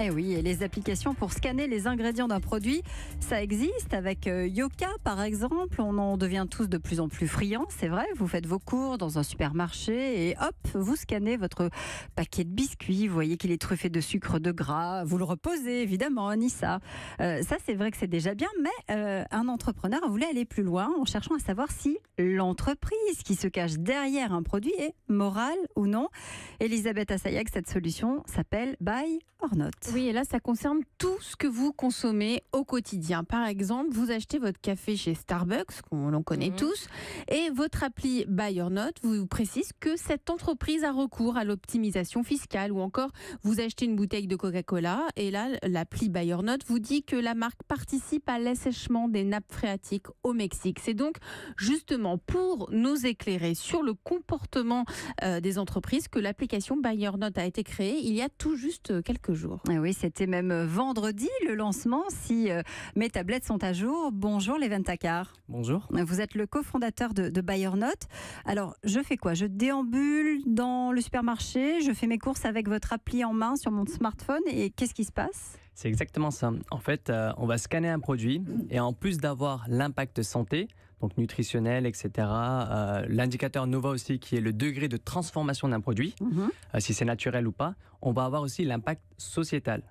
Eh oui, et les applications pour scanner les ingrédients d'un produit, ça existe avec Yoka par exemple. On en devient tous de plus en plus friands, c'est vrai. Vous faites vos cours dans un supermarché et hop, vous scannez votre paquet de biscuits. Vous voyez qu'il est truffé de sucre, de gras. Vous le reposez évidemment, Anissa. Ça, c'est vrai que c'est déjà bien, mais un entrepreneur voulait aller plus loin en cherchant à savoir si l'entreprise qui se cache derrière un produit est morale ou non. Elisabeth Assayag, cette solution s'appelle Buy or Not. Oui, et là, ça concerne tout ce que vous consommez au quotidien. Par exemple, vous achetez votre café chez Starbucks, qu'on connaît tous, et votre appli Buy or Not vous précise que cette entreprise a recours à l'optimisation fiscale, ou encore vous achetez une bouteille de Coca-Cola, et là, l'appli Buy or Not vous dit que la marque participe à l'assèchement des nappes phréatiques au Mexique. C'est donc justement pour nous éclairer sur le comportement des entreprises que l'application Buy or Not a été créée il y a tout juste quelques jours. Et oui, c'était même vendredi le lancement, si mes tablettes sont à jour. Bonjour Leven Takar. Bonjour. Vous êtes le cofondateur de Buy or Not. Alors, je fais quoi? Je déambule dans le supermarché, je fais mes courses avec votre appli en main sur mon smartphone et qu'est-ce qui se passe? C'est exactement ça. En fait, on va scanner un produit et en plus d'avoir l'impact santé, donc nutritionnel, etc., l'indicateur Nova aussi qui est le degré de transformation d'un produit, si c'est naturel ou pas, on va avoir aussi l'impact sociétal.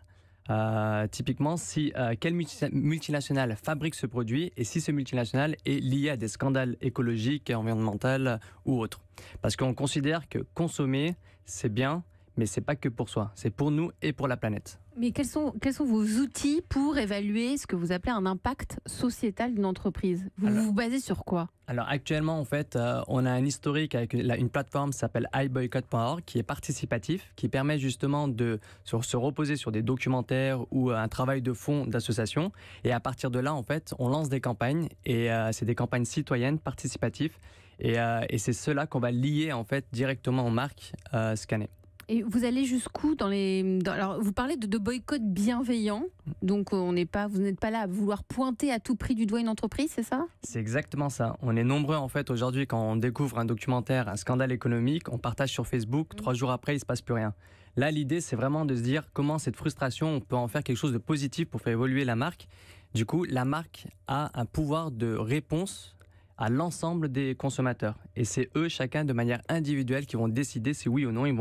Typiquement, si quelle multinationale fabrique ce produit et si ce multinational est lié à des scandales écologiques, environnementaux ou autres. Parce qu'on considère que consommer, c'est bien, mais c'est pas que pour soi, c'est pour nous et pour la planète. Mais quels sont vos outils pour évaluer ce que vous appelez un impact sociétal d'une entreprise? Vous vous basez sur quoi? Alors actuellement, en fait, on a un historique avec une plateforme qui s'appelle iBoycott.org qui est participatif, qui permet justement de se reposer sur des documentaires ou un travail de fond d'association. Et à partir de là, en fait, on lance des campagnes et c'est des campagnes citoyennes participatives. Et c'est cela qu'on va lier en fait directement aux marques scannées. Et vous allez jusqu'où alors, vous parlez de boycott bienveillant, donc vous n'êtes pas là à vouloir pointer à tout prix du doigt une entreprise, c'est ça? C'est exactement ça. On est nombreux en fait aujourd'hui quand on découvre un documentaire, un scandale économique, on partage sur Facebook, 3 jours après il ne se passe plus rien. Là l'idée c'est vraiment de se dire comment cette frustration on peut en faire quelque chose de positif pour faire évoluer la marque. Du coup la marque a un pouvoir de réponse à l'ensemble des consommateurs. Et c'est eux, chacun de manière individuelle, qui vont décider si oui ou non ils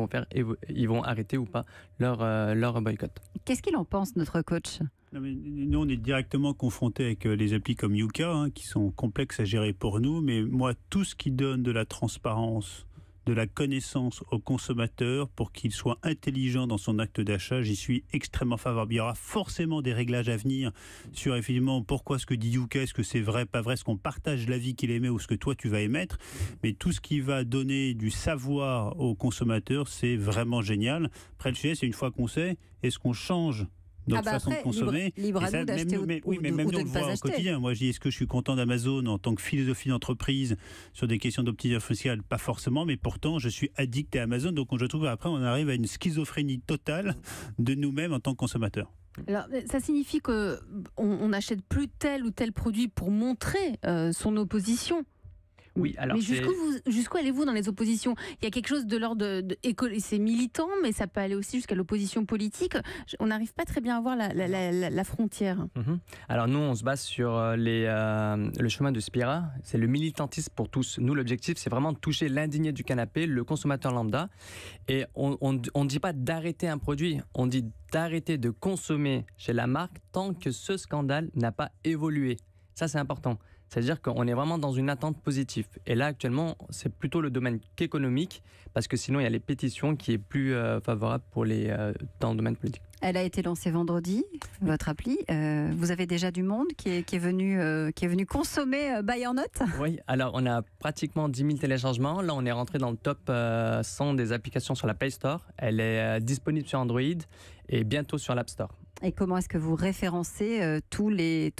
vont arrêter ou pas leur boycott. Qu'est-ce qu'il en pense, notre coach? Non, mais nous, on est directement confrontés avec les applis comme Yuka, qui sont complexes à gérer pour nous. Mais moi, tout ce qui donne de la transparence, de la connaissance au consommateur pour qu'il soit intelligent dans son acte d'achat, j'y suis extrêmement favorable. Il y aura forcément des réglages à venir sur effectivement pourquoi ce que dit Yuka, est-ce que c'est vrai, pas vrai, est-ce qu'on partage l'avis qu'il émet ou ce que toi tu vas émettre. Mais tout ce qui va donner du savoir au consommateur, c'est vraiment génial. Après, le sujet, c'est une fois qu'on sait, est-ce qu'on change notre façon de consommer. Libre à nous d'acheter mais ou même nous, de on ne le pas voit au acheter. quotidien. Moi, je dis, est-ce que je suis content d'Amazon en tant que philosophie d'entreprise sur des questions d'optimisation fiscale? Pas forcément, mais pourtant, je suis addict à Amazon. Donc, je trouve après, on arrive à une schizophrénie totale de nous-mêmes en tant que consommateurs. Alors, ça signifie qu'on n'achète plus tel ou tel produit pour montrer son opposition. Oui, alors mais jusqu'où allez-vous dans les oppositions? Il y a quelque chose de l'ordre c'est militant, mais ça peut aller aussi jusqu'à l'opposition politique. On n'arrive pas très bien à voir la frontière. Alors nous, on se base sur le chemin de Spira. C'est le militantisme pour tous. Nous, l'objectif, c'est vraiment de toucher l'indigné du canapé, le consommateur lambda. Et on ne dit pas d'arrêter un produit. On dit d'arrêter de consommer chez la marque tant que ce scandale n'a pas évolué. Ça, c'est important. C'est-à-dire qu'on est vraiment dans une attente positive. Et là, actuellement, c'est plutôt le domaine qu'économique, parce que sinon, il y a les pétitions qui est plus favorable pour dans le domaine politique. Elle a été lancée vendredi, votre appli. Vous avez déjà du monde qui est venu consommer Buy or Not? Oui, alors on a pratiquement 10 000 téléchargements. Là, on est rentré dans le top 100 des applications sur la Play Store. Elle est disponible sur Android et bientôt sur l'App Store. Et comment est-ce que vous référencez tous les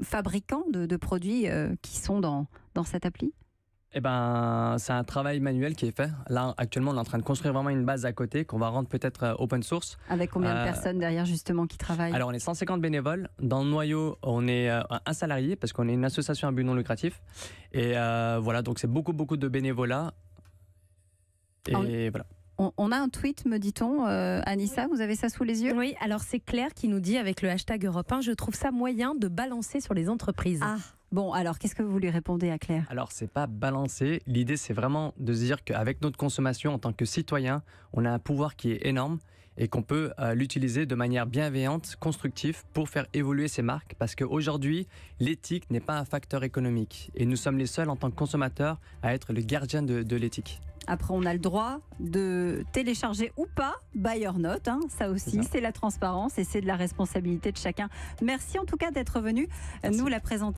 fabricants de produits qui sont dans cette appli? Eh ben, c'est un travail manuel qui est fait. Là, actuellement, on est en train de construire vraiment une base à côté qu'on va rendre peut-être open source. Avec combien de personnes derrière justement qui travaillent? Alors, on est 150 bénévoles. Dans le noyau, on est un salarié parce qu'on est une association à but non lucratif. Et voilà, donc c'est beaucoup de bénévolat. Et voilà. On a un tweet, me dit-on. Anissa, vous avez ça sous les yeux? Oui, alors c'est Claire qui nous dit avec le hashtag Europe 1, je trouve ça moyen de balancer sur les entreprises. Ah, bon, alors qu'est-ce que vous lui répondez à Claire? Alors, c'est pas balancer. L'idée, c'est vraiment de se dire qu'avec notre consommation, en tant que citoyen, on a un pouvoir qui est énorme et qu'on peut l'utiliser de manière bienveillante, constructive, pour faire évoluer ces marques. Parce qu'aujourd'hui, l'éthique n'est pas un facteur économique. Et nous sommes les seuls, en tant que consommateurs, à être le gardien de l'éthique. Après, on a le droit de télécharger ou pas Buy Your Note. Ça aussi, c'est la transparence et c'est de la responsabilité de chacun. Merci en tout cas d'être venu nous la présenter.